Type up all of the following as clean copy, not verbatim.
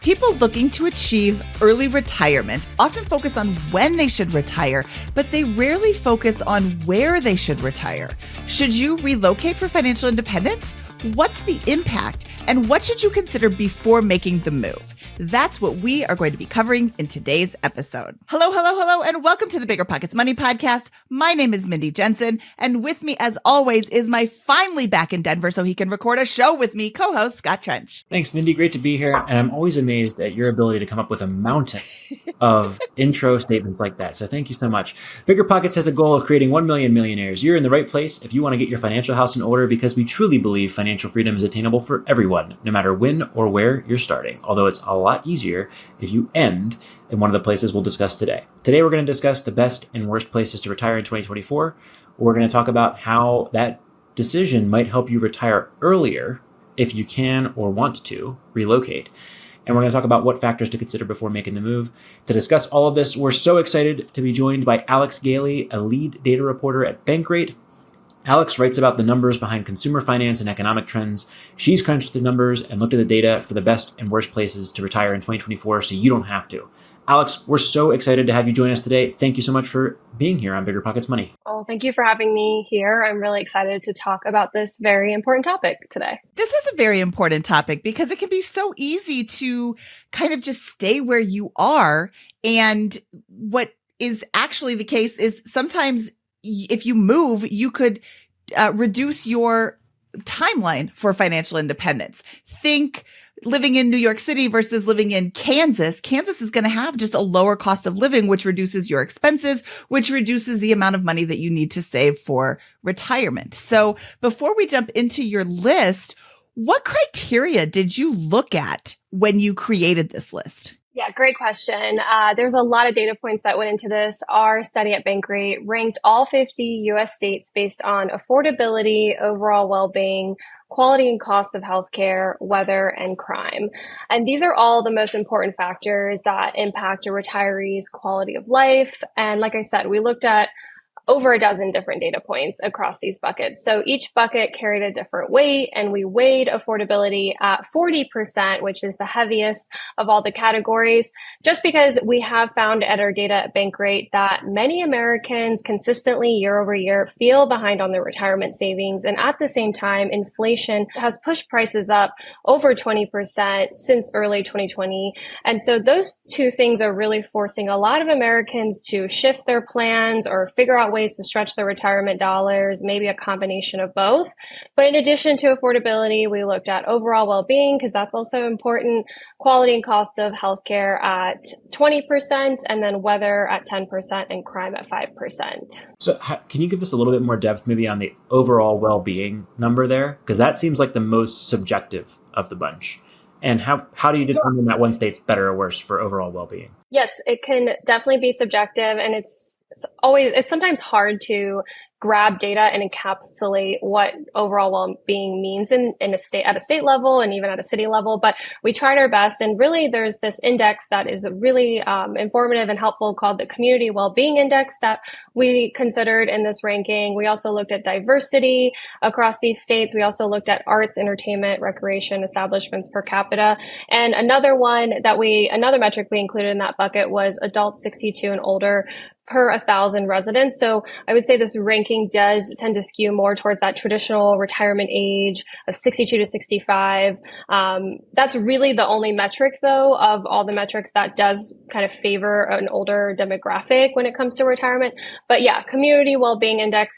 People looking to achieve early retirement often focus on when they should retire, but they rarely focus on where they should retire. Should you relocate for financial independence? What's the impact? And what should you consider before making the move? That's what we are going to be covering in today's episode. Hello, and welcome to the BiggerPockets Money podcast. My name is Mindy Jensen, and with me, as always, is my finally back in Denver so he can record a show with me, co-host Scott Trench. Thanks, Mindy. Great to be here. And I'm always amazed at your ability to come up with a mountain of intro statements like that. So thank you so much. BiggerPockets has a goal of creating 1 million millionaires. You're in the right place if you want to get your financial house in order, because we truly believe financial freedom is attainable for everyone, no matter when or where you're starting. Although it's a lot easier if you end in one of the places we'll discuss today. Today, we're going to discuss the best and worst places to retire in 2024. We're going to talk about how that decision might help you retire earlier if you can or want to relocate. And we're going to talk about what factors to consider before making the move. To discuss all of this, we're so excited to be joined by Alex Gayy, a lead data reporter at Bankrate. Alex writes about the numbers behind consumer finance and economic trends. She's crunched the numbers and looked at the data for the best and worst places to retire in 2024, so you don't have to. Alex, we're so excited to have you join us today. Thank you so much for being here on BiggerPockets Money. Oh, thank you for having me here. I'm really excited to talk about this very important topic today. This is a very important topic because it can be so easy to kind of just stay where you are. And what is actually the case is sometimes if you move, you could reduce your timeline for financial independence. Think living in New York City versus living in Kansas. Kansas is going to have just a lower cost of living, which reduces your expenses, which reduces the amount of money that you need to save for retirement. So before we jump into your list, what criteria did you look at when you created this list? Yeah, great question. There's a lot of data points that went into this. Our study at Bankrate ranked all 50 U.S. states based on affordability, overall well-being, quality and cost of healthcare, weather, and crime. And these are all the most important factors that impact a retiree's quality of life. And like I said, we looked at over a dozen different data points across these buckets. So each bucket carried a different weight, and we weighed affordability at 40%, which is the heaviest of all the categories, just because we have found at our data at Bankrate that many Americans consistently year over year feel behind on their retirement savings. And at the same time, inflation has pushed prices up over 20% since early 2020. And so those two things are really forcing a lot of Americans to shift their plans or figure out ways to stretch their retirement dollars, maybe a combination of both. But in addition to affordability, we looked at overall well-being, because that's also important, quality and cost of healthcare at 20%, and then weather at 10%, and crime at 5%. So can you give us a little bit more depth maybe on the overall well-being number there? Because that seems like the most subjective of the bunch. And how do you determine that one state's better or worse for overall well-being? Yes, it can definitely be subjective, and it's sometimes hard to grab data and encapsulate what overall well-being means in a state, at a state level, and even at a city level. But we tried our best, and really there's this index that is really informative and helpful called the Community Well-Being Index that we considered in this ranking. We also looked at diversity across these states. We also looked at arts, entertainment, recreation establishments per capita. And another metric we included in that bucket was adults 62 and older per 1,000 residents. So I would say this ranking does tend to skew more towards that traditional retirement age of 62 to 65. That's really the only metric, though, of all the metrics that does kind of favor an older demographic when it comes to retirement. But yeah, Community Well-Being Index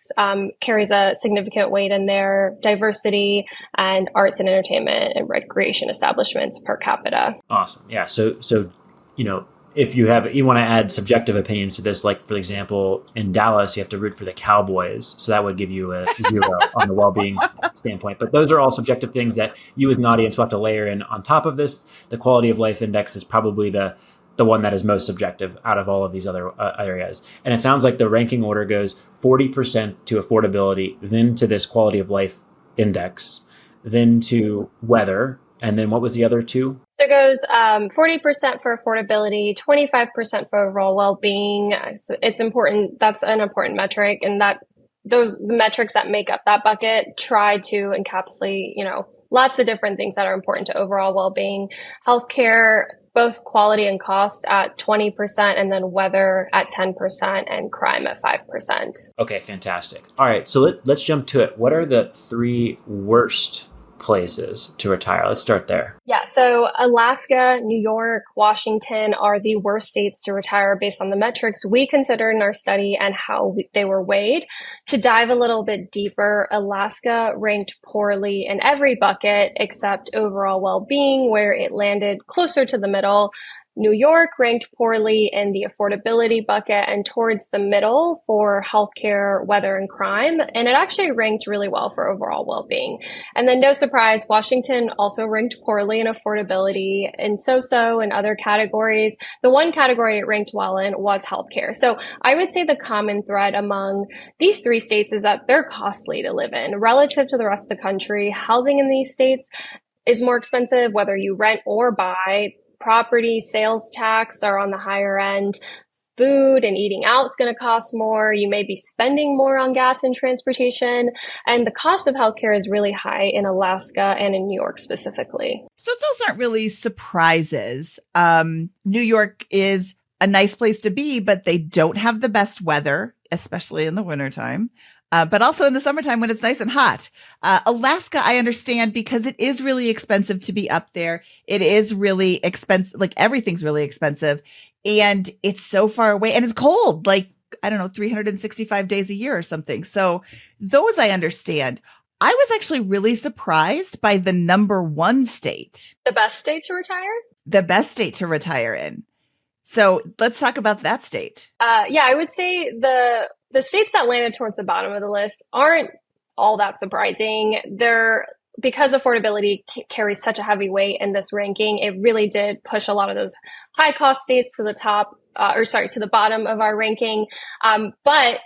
carries a significant weight in there, diversity and arts and entertainment and recreation establishments per capita. Awesome. Yeah. So if you want to add subjective opinions to this, like, for example, in Dallas, you have to root for the Cowboys. So that would give you a 0 on the well-being standpoint. But those are all subjective things that you as an audience will have to layer in on top of this. The quality of life index is probably the one that is most subjective out of all of these other areas. And it sounds like the ranking order goes 40% to affordability, then to this quality of life index, then to weather. And then what was the other two? So it goes 40% for affordability, 25% for overall well-being. It's important. That's an important metric. And the metrics that make up that bucket try to encapsulate, lots of different things that are important to overall well-being. Healthcare both quality and cost at 20%, and then weather at 10%, and crime at 5%. Okay, fantastic. All right, so let's jump to it. What are the 3 worst places to retire? Let's start there. Yeah, so Alaska, New York, Washington are the worst states to retire based on the metrics we considered in our study and how they were weighed. To dive a little bit deeper, Alaska ranked poorly in every bucket except overall well-being, where it landed closer to the middle. New York ranked poorly in the affordability bucket and towards the middle for healthcare, weather, and crime. And it actually ranked really well for overall well-being. And then no surprise, Washington also ranked poorly in affordability and so-so in other categories. The one category it ranked well in was healthcare. So I would say the common thread among these 3 states is that they're costly to live in. Relative to the rest of the country, housing in these states is more expensive, whether you rent or buy. Property sales tax are on the higher end. Food and eating out is going to cost more. You may be spending more on gas and transportation. And the cost of healthcare is really high in Alaska and in New York specifically. So those aren't really surprises. New York is a nice place to be, but they don't have the best weather, especially in the wintertime. But also in the summertime when it's nice and hot. Alaska, I understand because it is really expensive to be up there. It is really expensive. Like everything's really expensive and it's so far away and it's cold, like, I don't know, 365 days a year or something. So those I understand. I was actually really surprised by the number 1 state. The best state to retire? The best state to retire in. So let's talk about that state. Yeah, I would say the states that landed towards the bottom of the list aren't all that surprising. Because affordability carries such a heavy weight in this ranking, it really did push a lot of those high cost states to the to the bottom of our ranking. But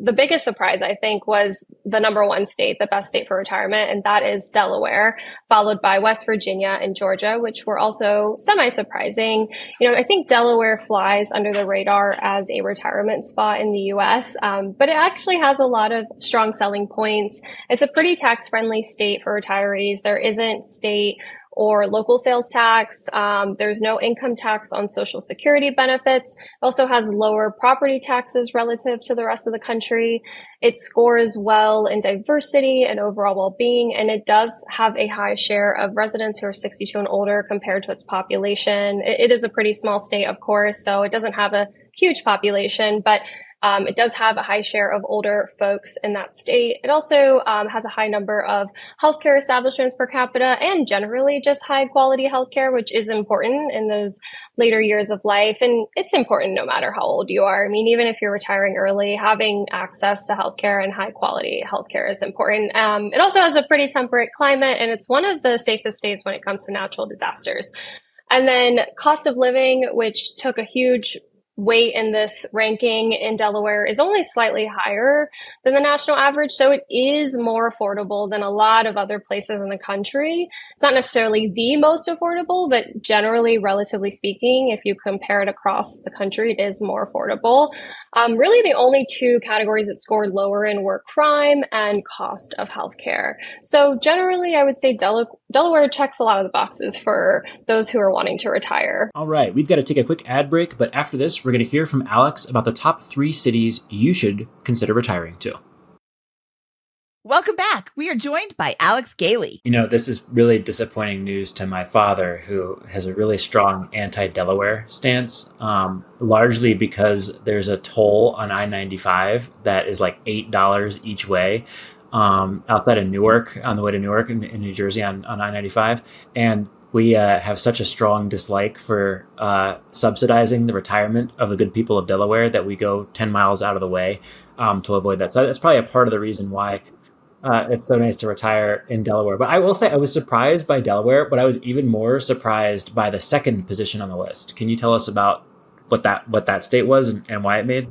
the biggest surprise, I think, was the number 1 state, the best state for retirement, and that is Delaware, followed by West Virginia and Georgia, which were also semi-surprising. I think Delaware flies under the radar as a retirement spot in the U.S., but it actually has a lot of strong selling points. It's a pretty tax-friendly state for retirees. There isn't state or local sales tax. There's no income tax on Social Security benefits. It also has lower property taxes relative to the rest of the country. It scores well in diversity and overall well-being, and it does have a high share of residents who are 62 and older compared to its population. It is a pretty small state, of course, so it doesn't have a huge population, but it does have a high share of older folks in that state. It also has a high number of healthcare establishments per capita and generally just high quality healthcare, which is important in those later years of life. And it's important no matter how old you are. I mean, even if you're retiring early, having access to healthcare and high quality healthcare is important. It also has a pretty temperate climate, and it's one of the safest states when it comes to natural disasters. And then cost of living, which took a huge weight in this ranking in Delaware, is only slightly higher than the national average. So it is more affordable than a lot of other places in the country. It's not necessarily the most affordable, but generally, relatively speaking, if you compare it across the country, it is more affordable. Really, the only 2 categories that scored lower in were crime and cost of healthcare. So generally, I would say Delaware checks a lot of the boxes for those who are wanting to retire. All right, we've got to take a quick ad break, but after this, we're going to hear from Alex about the top 3 cities you should consider retiring to. Welcome back. We are joined by Alex Gayy. This is really disappointing news to my father, who has a really strong anti-Delaware stance, largely because there's a toll on I-95 that is like $8 each way outside of Newark, on the way to Newark in New Jersey on I-95. And we have such a strong dislike for subsidizing the retirement of the good people of Delaware that we go 10 miles out of the way to avoid that. So that's probably a part of the reason why it's so nice to retire in Delaware. But I will say I was surprised by Delaware, but I was even more surprised by the second position on the list. Can you tell us about what that state was and why it made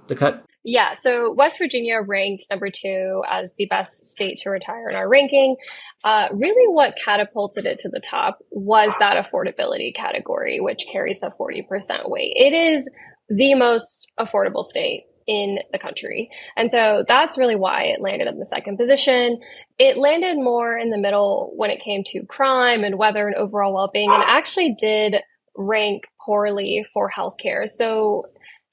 the cut? Yeah, so West Virginia ranked number 2 as the best state to retire in our ranking. Really what catapulted it to the top was that affordability category, which carries a 40% weight. It is the most affordable state in the country. And so that's really why it landed in the second position. It landed more in the middle when it came to crime and weather and overall well-being, and actually did rank poorly for healthcare. So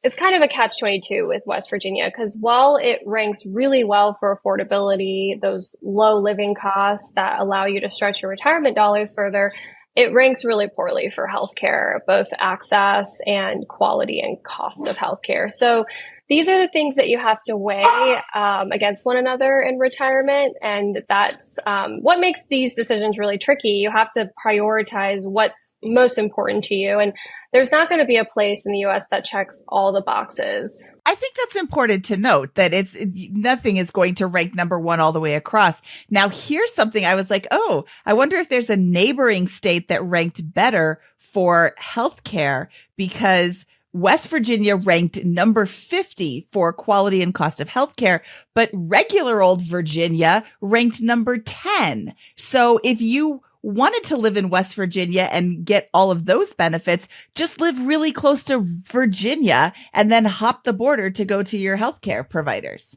it's kind of a catch-22 with West Virginia, because while it ranks really well for affordability, those low living costs that allow you to stretch your retirement dollars further, it ranks really poorly for healthcare, both access and quality and cost of healthcare. So these are the things that you have to weigh against one another in retirement. And that's what makes these decisions really tricky. You have to prioritize what's most important to you. And there's not going to be a place in the US that checks all the boxes. I think that's important to note, that nothing is going to rank number one all the way across. Now, here's something I was like, oh, I wonder if there's a neighboring state that ranked better for healthcare, because West Virginia ranked number 50 for quality and cost of healthcare, but regular old Virginia ranked number 10. So if you wanted to live in West Virginia and get all of those benefits, just live really close to Virginia and then hop the border to go to your healthcare providers.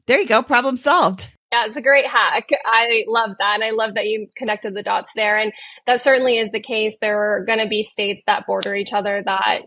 There you go. Problem solved. Yeah, it's a great hack. I love that. And I love that you connected the dots there. And that certainly is the case. There are going to be states that border each other that,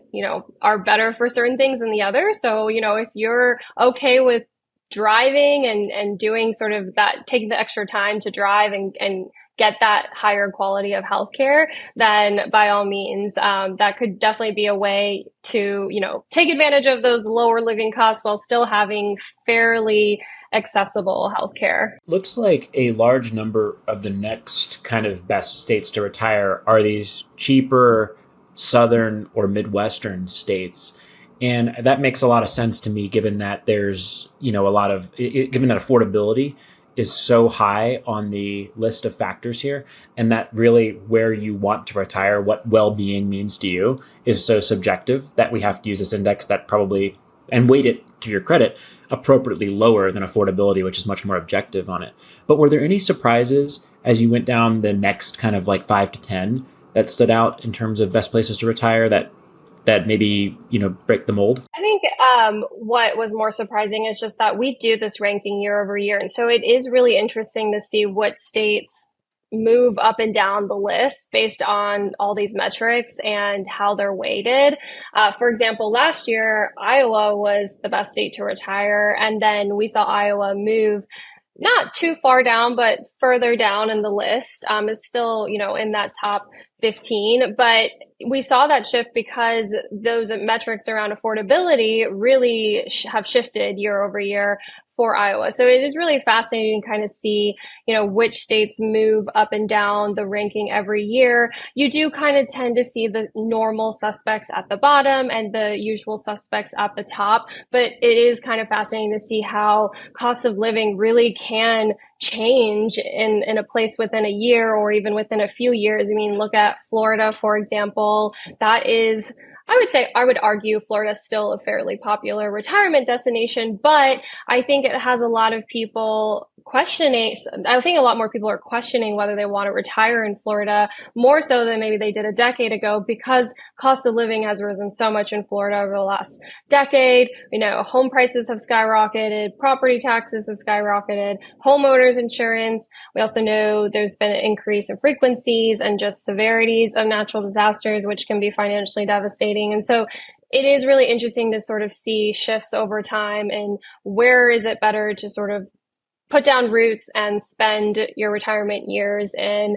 are better for certain things than the other. So, if you're okay with driving and doing sort of that, taking the extra time to drive and get that higher quality of healthcare, then by all means, that could definitely be a way to, take advantage of those lower living costs while still having fairly accessible healthcare. Looks like a large number of the next kind of best states to retire are these cheaper southern or Midwestern states. And that makes a lot of sense to me, given that there's, given that affordability is so high on the list of factors here, and that really where you want to retire, what well-being means to you, is so subjective that we have to use this index that probably, and weight it to your credit, appropriately lower than affordability, which is much more objective on it. But were there any surprises as you went down the next kind of like 5 to 10 that stood out in terms of best places to retire that maybe, break the mold? I think what was more surprising is just that we do this ranking year over year. And so it is really interesting to see what states move up and down the list based on all these metrics and how they're weighted. For example, last year, Iowa was the best state to retire. And then we saw Iowa move not too far down, but further down in the list. It's still, in that top 15, but we saw that shift because those metrics around affordability really have shifted year over year for Iowa. So it is really fascinating to kind of see, which states move up and down the ranking every year. You do kind of tend to see the normal suspects at the bottom and the usual suspects at the top, but it is kind of fascinating to see how cost of living really can change in a place within a year or even within a few years. I mean, look at Florida, for example. That is, I would argue Florida is still a fairly popular retirement destination, but I think it has a lot of people questioning. I think a lot more people are questioning whether they want to retire in Florida, more so than maybe they did a decade ago, because cost of living has risen so much in Florida over the last decade. Home prices have skyrocketed, property taxes have skyrocketed, homeowners insurance. We also know there's been an increase in frequencies and just severities of natural disasters, which can be financially devastating. And so it is really interesting to sort of see shifts over time and where is it better to sort of put down roots and spend your retirement years in,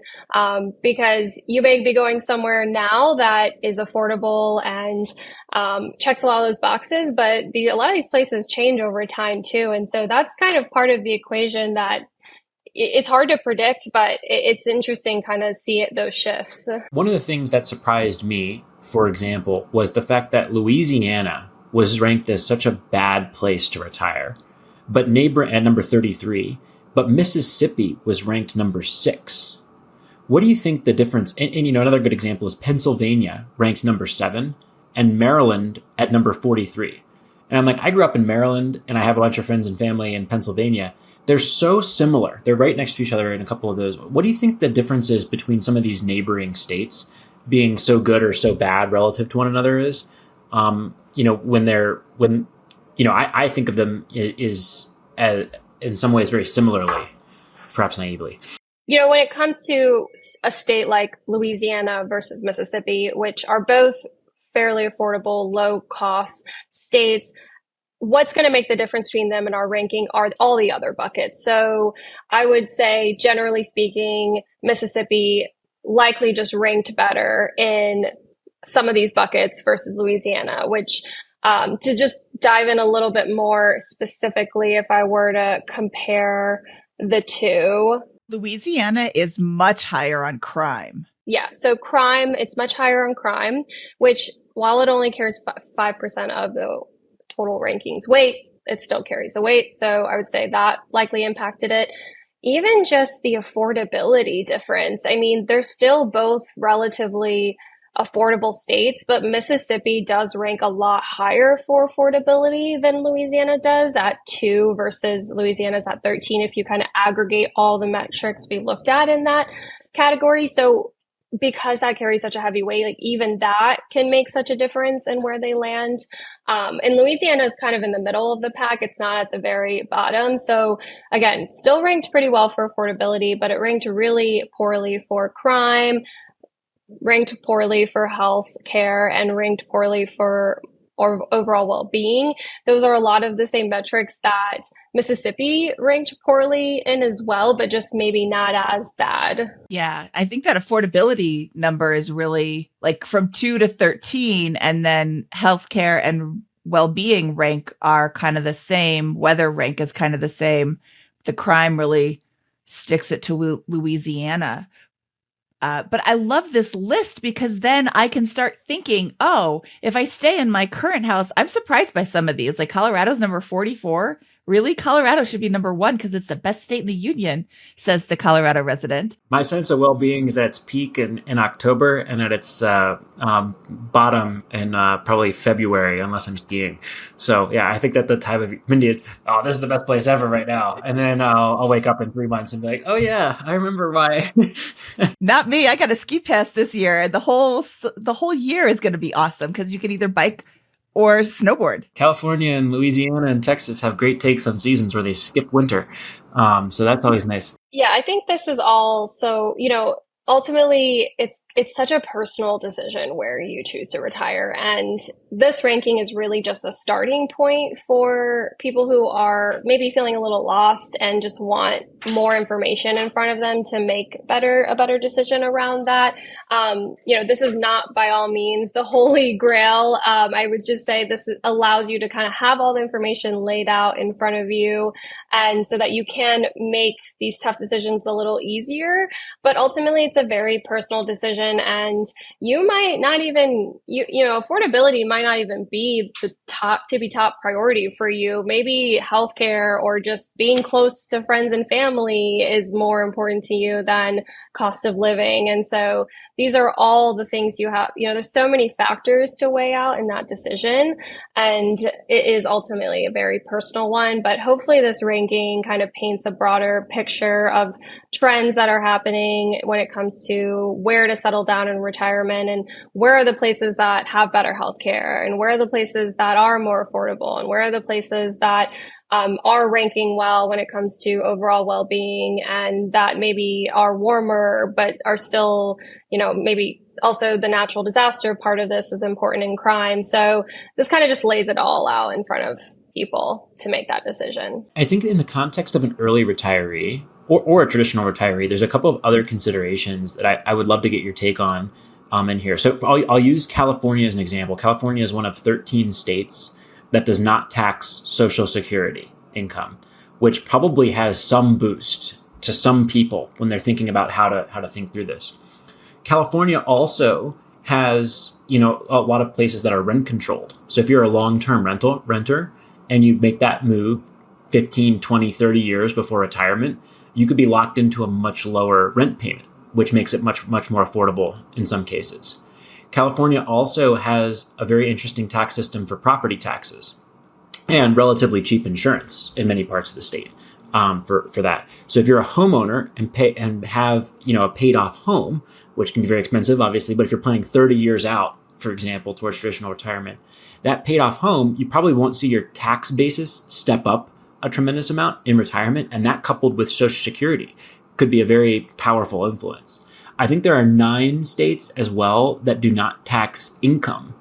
because you may be going somewhere now that is affordable and checks a lot of those boxes, but a lot of these places change over time too. And so that's kind of part of the equation that it's hard to predict, but it's interesting kind of see those shifts. One of the things that surprised me, for example, was the fact that Louisiana was ranked as such a bad place to retire, but at number 33, but Mississippi was ranked number 6. What do you think the difference? And another good example is Pennsylvania ranked number 7 and Maryland at number 43. And I'm like, I grew up in Maryland and I have a bunch of friends and family in Pennsylvania. They're so similar. They're right next to each other in a couple of those. What do you think the difference is between some of these neighboring states being so good or so bad relative to one another is? When I think of them in some ways very similarly, perhaps naively. When it comes to a state like Louisiana versus Mississippi, which are both fairly affordable, low cost states, what's going to make the difference between them and our ranking are all the other buckets. So I would say, generally speaking, Mississippi likely just ranked better in some of these buckets versus Louisiana, which to just dive in a little bit more specifically, if I were to compare the two. Louisiana is much higher on crime. Yeah, so crime, it's much higher on crime, which while it only carries 5% of the total rankings weight, it still carries a weight. So I would say that likely impacted it. Even just the affordability difference. I mean, they're still both relatively affordable states, but Mississippi does rank a lot higher for affordability than Louisiana does at 2 versus Louisiana's at 13 if you kind of aggregate all the metrics we looked at in that category. So because that carries such a heavy weight, like even that can make such a difference in where they land. And Louisiana is kind of in the middle of the pack. It's not at the very bottom. So again, still ranked pretty well for affordability, but it ranked really poorly for crime, ranked poorly for health care, and ranked poorly for overall well-being. Those are a lot of the same metrics that Mississippi ranked poorly in as well, but just maybe not as bad. Yeah, I think that affordability number is really like from 2 to 13, and then healthcare and well-being rank are kind of the same. Weather rank is kind of the same. The crime really sticks it to Louisiana. But I love this list because then I can start thinking, oh, if I stay in my current house, I'm surprised by some of these. Like Colorado's number 44. Really? Colorado should be number 1 because it's the best state in the union, says the Colorado resident. My sense of well-being is at its peak in October and at its bottom in probably February, unless I'm skiing. So yeah, I think that the time of Mindy, this is the best place ever right now. And then I'll wake up in 3 months and be like, oh yeah, I remember why. Not me. I got a ski pass this year, and the whole year is going to be awesome because you can either bike or snowboard. California and Louisiana and Texas have great takes on seasons where they skip winter. So that's always nice. Yeah, I think this is all so, ultimately it's such a personal decision where you choose to retire. And this ranking is really just a starting point for people who are maybe feeling a little lost and just want more information in front of them to make a better decision around that. This is not by all means the holy grail. I would just say this allows you to kind of have all the information laid out in front of you, and so that you can make these tough decisions a little easier. But ultimately, it's a very personal decision, and you might not even, affordability might not even be the top priority for you. Maybe healthcare or just being close to friends and family is more important to you than cost of living. And so these are all the things you have, there's so many factors to weigh out in that decision. And it is ultimately a very personal one, but hopefully this ranking kind of paints a broader picture of trends that are happening when it comes to where to settle down in retirement, and where are the places that have better healthcare, and where are the places that are more affordable, and where are the places that are ranking well when it comes to overall well-being, and that maybe are warmer but are still, maybe also the natural disaster part of this is important in crime. So this kind of just lays it all out in front of people to make that decision. I think in the context of an early retiree or a traditional retiree, there's a couple of other considerations that I would love to get your take on in here. So I'll use California as an example. California is one of 13 states that does not tax Social Security income, which probably has some boost to some people when they're thinking about how to think through this. California also has, a lot of places that are rent controlled. So if you're a long-term renter and you make that move 15, 20, 30 years before retirement, you could be locked into a much lower rent payment, which makes it much, much more affordable in some cases. California also has a very interesting tax system for property taxes and relatively cheap insurance in many parts of the state for that. So if you're a homeowner and have, a paid off home, which can be very expensive, obviously, but if you're planning 30 years out for example, towards traditional retirement. That paid off home, you probably won't see your tax basis step up a tremendous amount in retirement. And that coupled with Social Security could be a very powerful influence. I think there are 9 states as well that do not tax income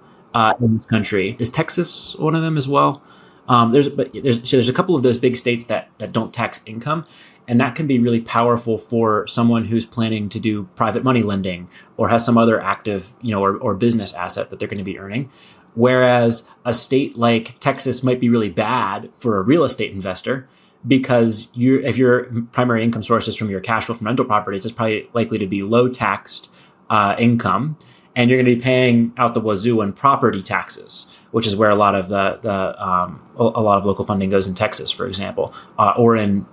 in this country. Is Texas one of them as well? There's a couple of those big states that don't tax income, and that can be really powerful for someone who's planning to do private money lending or has some other active, or business asset that they're going to be earning. Whereas a state like Texas might be really bad for a real estate investor because if your primary income source is from your cash flow from rental properties, it's probably likely to be low taxed income, and you're going to be paying out the wazoo in property taxes, which is where a lot of a lot of local funding goes in Texas, for example, or in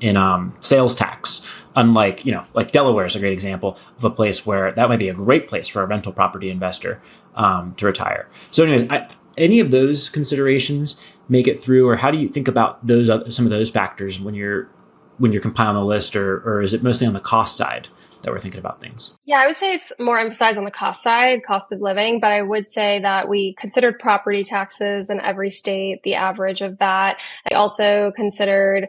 sales tax. Unlike like Delaware is a great example of a place where that might be a great place for a rental property investor to retire. So, anyways, any of those considerations make it through, or how do you think about some of those factors when you're compiling the list, or is it mostly on the cost side that we're thinking about things? Yeah, I would say it's more emphasized on the cost side, cost of living, but I would say that we considered property taxes in every state, the average of that. I also considered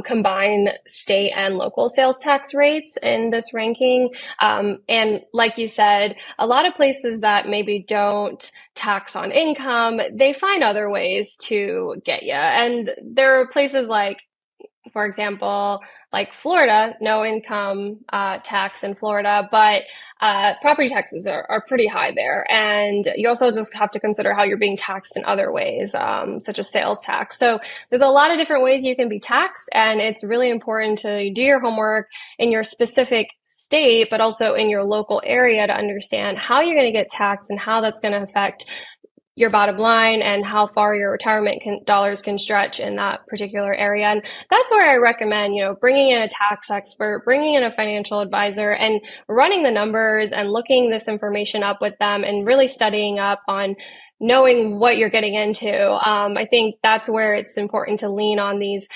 combined state and local sales tax rates in this ranking. And like you said, a lot of places that maybe don't tax on income, they find other ways to get you. And there are places like, for example, like Florida, no income tax in Florida, but property taxes are pretty high there. And you also just have to consider how you're being taxed in other ways, such as sales tax. So there's a lot of different ways you can be taxed, and it's really important to do your homework in your specific state, but also in your local area to understand how you're going to get taxed and how that's going to affect your bottom line and how far your retirement dollars can stretch in that particular area. And that's where I recommend, bringing in a tax expert, bringing in a financial advisor, and running the numbers and looking this information up with them and really studying up on knowing what you're getting into. I think that's where it's important to lean on these,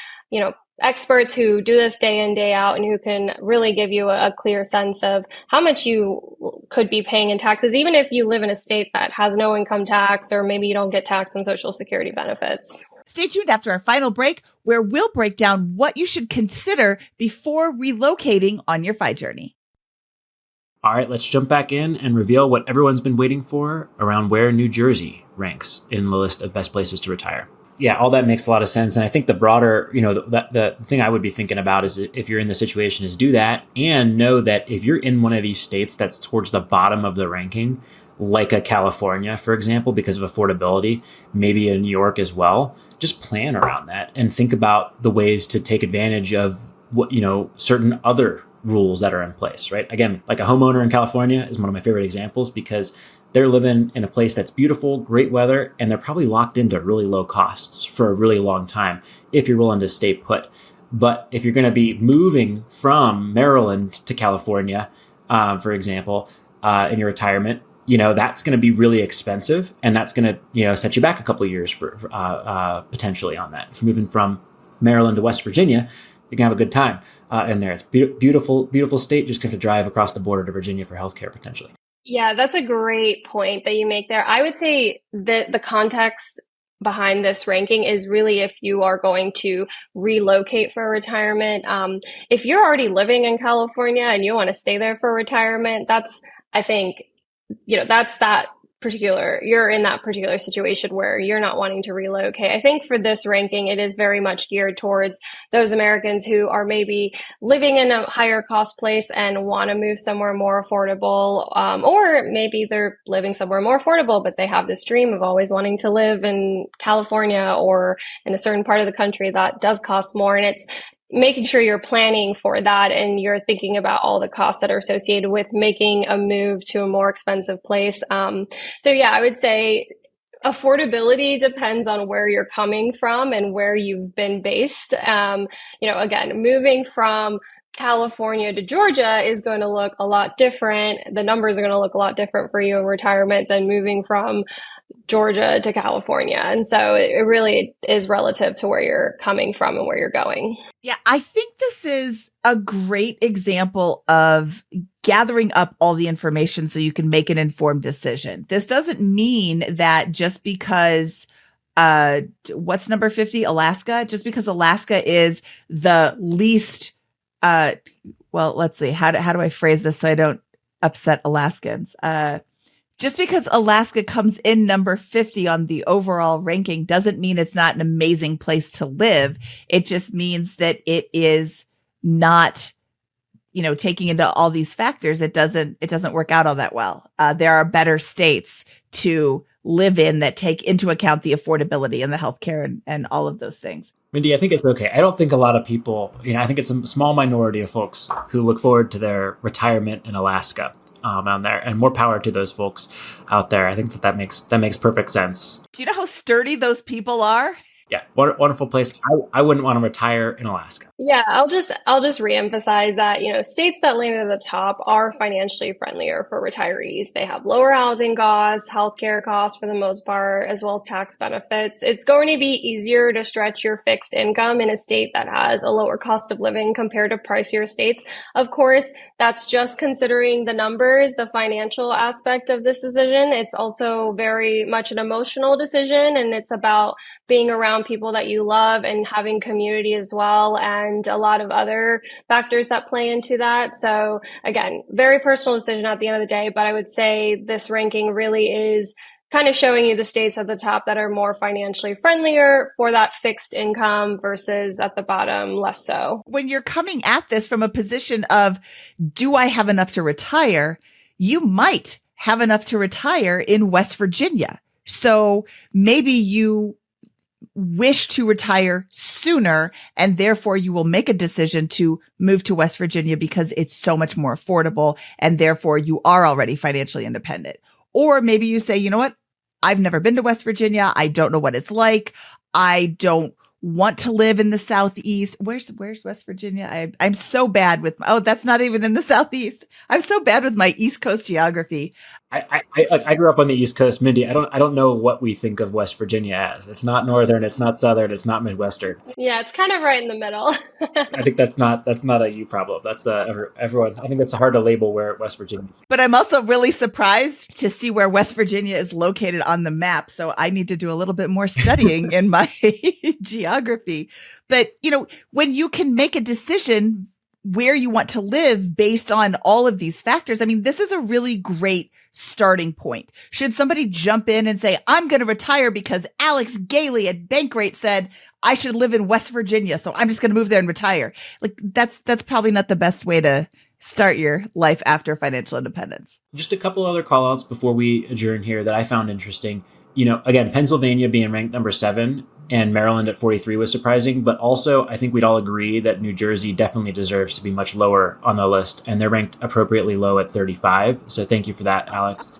experts who do this day in, day out, and who can really give you a clear sense of how much you could be paying in taxes, even if you live in a state that has no income tax, or maybe you don't get taxed on Social Security benefits. Stay tuned after our final break, where we'll break down what you should consider before relocating on your FI journey. All right, let's jump back in and reveal what everyone's been waiting for around where New Jersey ranks in the list of best places to retire. Yeah, all that makes a lot of sense. And I think the broader, the thing I would be thinking about is, if you're in the situation, is do that and know that if you're in one of these states that's towards the bottom of the ranking, like a California, for example, because of affordability, maybe in New York as well, just plan around that and think about the ways to take advantage of what, certain other rules that are in place, right? Again, like a homeowner in California is one of my favorite examples because they're living in a place that's beautiful, great weather, and they're probably locked into really low costs for a really long time if you're willing to stay put. But if you're going to be moving from Maryland to California, for example, in your retirement, that's going to be really expensive, and that's going to, set you back a couple of years for potentially on that. If you're moving from Maryland to West Virginia, you can have a good time in there. It's beautiful, beautiful state. Just going to drive across the border to Virginia for healthcare potentially. Yeah, that's a great point that you make there. I would say that the context behind this ranking is really if you are going to relocate for retirement. If you're already living in California and you want to stay there for retirement, I think, that's you're in that particular situation where you're not wanting to relocate. I think for this ranking, it is very much geared towards those Americans who are maybe living in a higher cost place and want to move somewhere more affordable, or maybe they're living somewhere more affordable, but they have this dream of always wanting to live in California or in a certain part of the country that does cost more. And it's making sure you're planning for that and you're thinking about all the costs that are associated with making a move to a more expensive place. So yeah, I would say affordability depends on where you're coming from and where you've been based. Again, moving from California to Georgia is going to look a lot different. The numbers are going to look a lot different for you in retirement than moving from Georgia to California. And so it really is relative to where you're coming from and where you're going. Yeah, I think this is a great example of gathering up all the information so you can make an informed decision. This doesn't mean that just because what's number 50? Alaska? Just because Alaska is the least well, let's see. How do I phrase this so I don't upset Alaskans? Just because Alaska comes in number 50 on the overall ranking doesn't mean it's not an amazing place to live. It just means that it is not, taking into all these factors, it doesn't work out all that well. There are better states to live in that take into account the affordability and the healthcare and all of those things. Mindy, I think it's okay. I don't think a lot of people, I think it's a small minority of folks who look forward to their retirement in Alaska. Out there, and more power to those folks out there. I think that makes perfect sense. Do you know how sturdy those people are? Yeah, wonderful place. I wouldn't want to retire in Alaska. Yeah, I'll just reemphasize that, states that land at the top are financially friendlier for retirees. They have lower housing costs, healthcare costs for the most part, as well as tax benefits. It's going to be easier to stretch your fixed income in a state that has a lower cost of living compared to pricier states. Of course, that's just considering the numbers, the financial aspect of this decision. It's also very much an emotional decision, and it's about being around people that you love and having community as well, and a lot of other factors that play into that. So again, very personal decision at the end of the day, but I would say this ranking really is kind of showing you the states at the top that are more financially friendlier for that fixed income versus at the bottom, less so. When you're coming at this from a position of, do I have enough to retire? You might have enough to retire in West Virginia. So maybe you wish to retire sooner, and therefore you will make a decision to move to West Virginia because it's so much more affordable, and therefore you are already financially independent. Or maybe you say, you know what? I've never been to West Virginia. I don't know what it's like. I don't want to live in the Southeast. Where's West Virginia? I'm so bad with, that's not even in the Southeast. I'm so bad with my East Coast geography. I grew up on the East Coast, Mindy. I don't know what we think of West Virginia as. It's not northern, it's not southern, it's not midwestern. Yeah, it's kind of right in the middle. I think that's not a you problem. That's everyone. I think it's hard to label where West Virginia. But I'm also really surprised to see where West Virginia is located on the map. So I need to do a little bit more studying in my geography. But when you can make a decision where you want to live based on all of these factors, I mean, this is a really great starting point. Should somebody jump in and say, I'm going to retire because Alex Gayy at Bankrate said I should live in West Virginia, so I'm just going to move there and retire. Like that's probably not the best way to start your life after financial independence. Just a couple other call outs before we adjourn here that I found interesting. Again, Pennsylvania being ranked number 7 and Maryland at 43 was surprising, but also I think we'd all agree that New Jersey definitely deserves to be much lower on the list, and they're ranked appropriately low at 35. So thank you for that, Alex.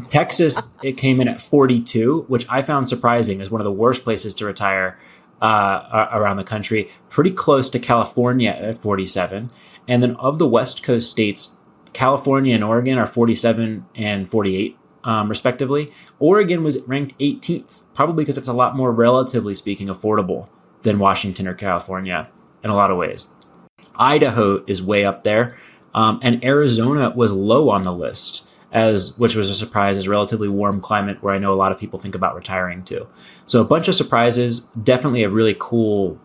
Texas, it came in at 42, which I found surprising as one of the worst places to retire around the country, pretty close to California at 47. And then of the West Coast states, California and Oregon are 47 and 48. Respectively. Oregon was ranked 18th, probably because it's a lot more, relatively speaking, affordable than Washington or California in a lot of ways. Idaho is way up there, and Arizona was low on the list, which was a surprise, as relatively warm climate where I know a lot of people think about retiring to. So a bunch of surprises, definitely a really cool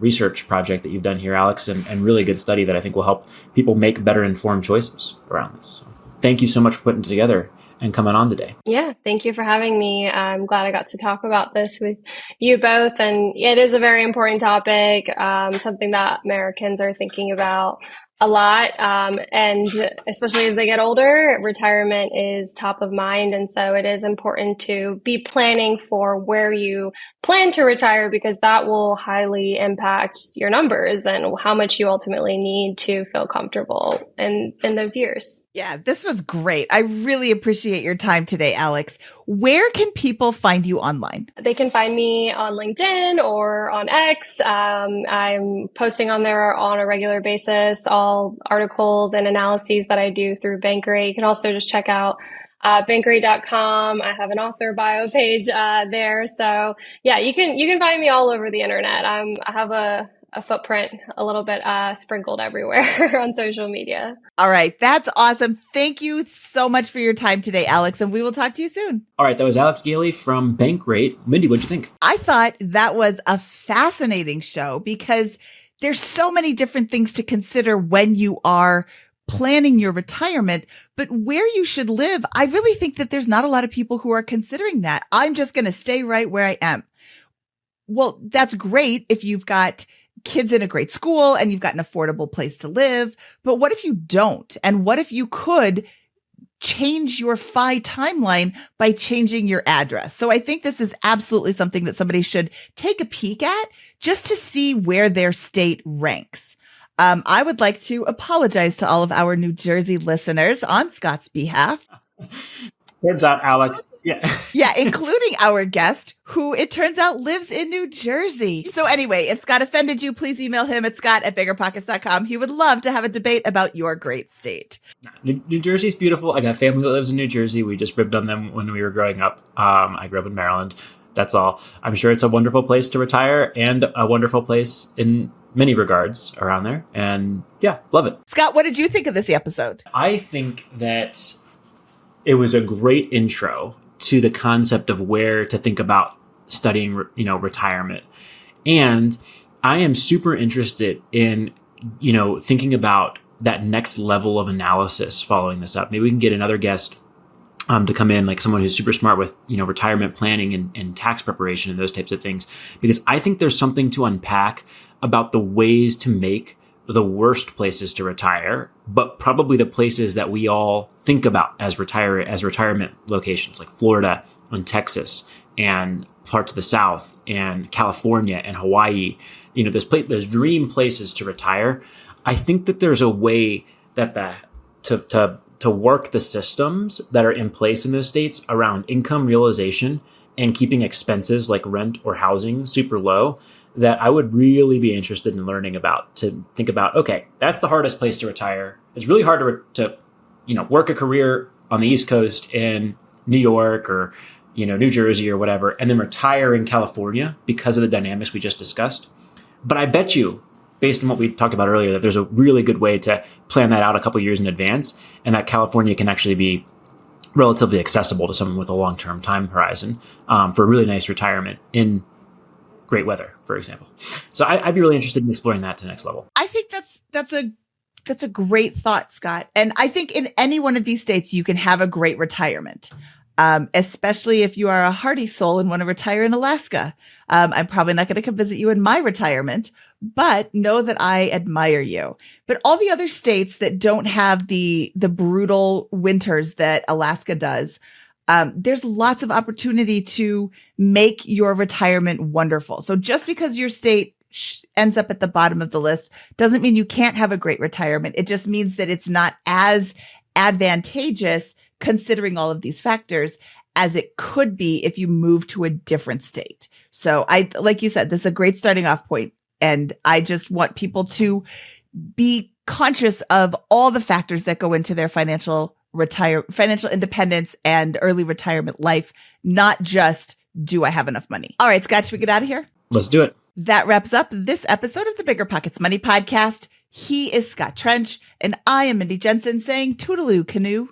research project that you've done here, Alex, and really good study that I think will help people make better informed choices around this. So thank you so much for putting it together and coming on today. Yeah, thank you for having me. I'm glad I got to talk about this with you both. And it is a very important topic, something that Americans are thinking about a lot. And especially as they get older, retirement is top of mind. And so it is important to be planning for where you plan to retire, because that will highly impact your numbers and how much you ultimately need to feel comfortable in those years. Yeah, this was great. I really appreciate your time today, Alex. Where can people find you online? They can find me on LinkedIn or on X. I'm posting on there on a regular basis, all articles and analyses that I do through Bankrate. You can also just check out Bankrate.com. I have an author bio page there. So yeah, you can find me all over the internet. I have a footprint a little bit sprinkled everywhere on social media. All right. That's awesome. Thank you so much for your time today, Alex, and we will talk to you soon. All right. That was Alex Gayy from Bankrate. Mindy, what'd you think? I thought that was a fascinating show because there's so many different things to consider when you are planning your retirement, but where you should live, I really think that there's not a lot of people who are considering that. I'm just going to stay right where I am. Well, that's great if you've got kids in a great school and you've got an affordable place to live. But what if you don't? And what if you could change your FI timeline by changing your address? So I think this is absolutely something that somebody should take a peek at just to see where their state ranks. I would like to apologize to all of our New Jersey listeners on Scott's behalf. Turns out, Alex. Yeah, including our guest, who it turns out lives in New Jersey. So anyway, if Scott offended you, please email him at scott@biggerpockets.com. He would love to have a debate about your great state. New Jersey's beautiful. I got family that lives in New Jersey. We just ribbed on them when we were growing up. I grew up in Maryland. That's all. I'm sure it's a wonderful place to retire and a wonderful place in many regards around there. And yeah, love it. Scott, what did you think of this episode? I think that it was a great intro to the concept of where to think about studying, retirement. And I am super interested in, thinking about that next level of analysis following this up. Maybe we can get another guest to come in, like someone who's super smart with, retirement planning and tax preparation and those types of things, because I think there's something to unpack about the ways to make the worst places to retire, but probably the places that we all think about as retirement locations, like Florida and Texas and parts of the South and California and Hawaii. Those dream places to retire. I think that there's a way that to work the systems that are in place in those states around income realization and keeping expenses like rent or housing super low, that I would really be interested in learning about, to think about, okay, that's the hardest place to retire. It's really hard to work a career on the East Coast in New York or, New Jersey or whatever, and then retire in California because of the dynamics we just discussed. But I bet you, based on what we talked about earlier, that there's a really good way to plan that out a couple years in advance, and that California can actually be relatively accessible to someone with a long-term time horizon for a really nice retirement in great weather, for example. So I'd be really interested in exploring that to the next level. I think that's a great thought, Scott. And I think in any one of these states, you can have a great retirement, especially if you are a hardy soul and want to retire in Alaska. I'm probably not going to come visit you in my retirement, but know that I admire you. But all the other states that don't have the brutal winters that Alaska does, there's lots of opportunity to make your retirement wonderful. So just because your state ends up at the bottom of the list doesn't mean you can't have a great retirement. It just means that it's not as advantageous considering all of these factors as it could be if you move to a different state. So like you said, this is a great starting off point. And I just want people to be conscious of all the factors that go into their financial independence and early retirement life, not just, do I have enough money? All right, Scott, should we get out of here? Let's do it. That wraps up this episode of the BiggerPockets Money podcast. He is Scott Trench, and I am Mindy Jensen saying toodaloo, canoe.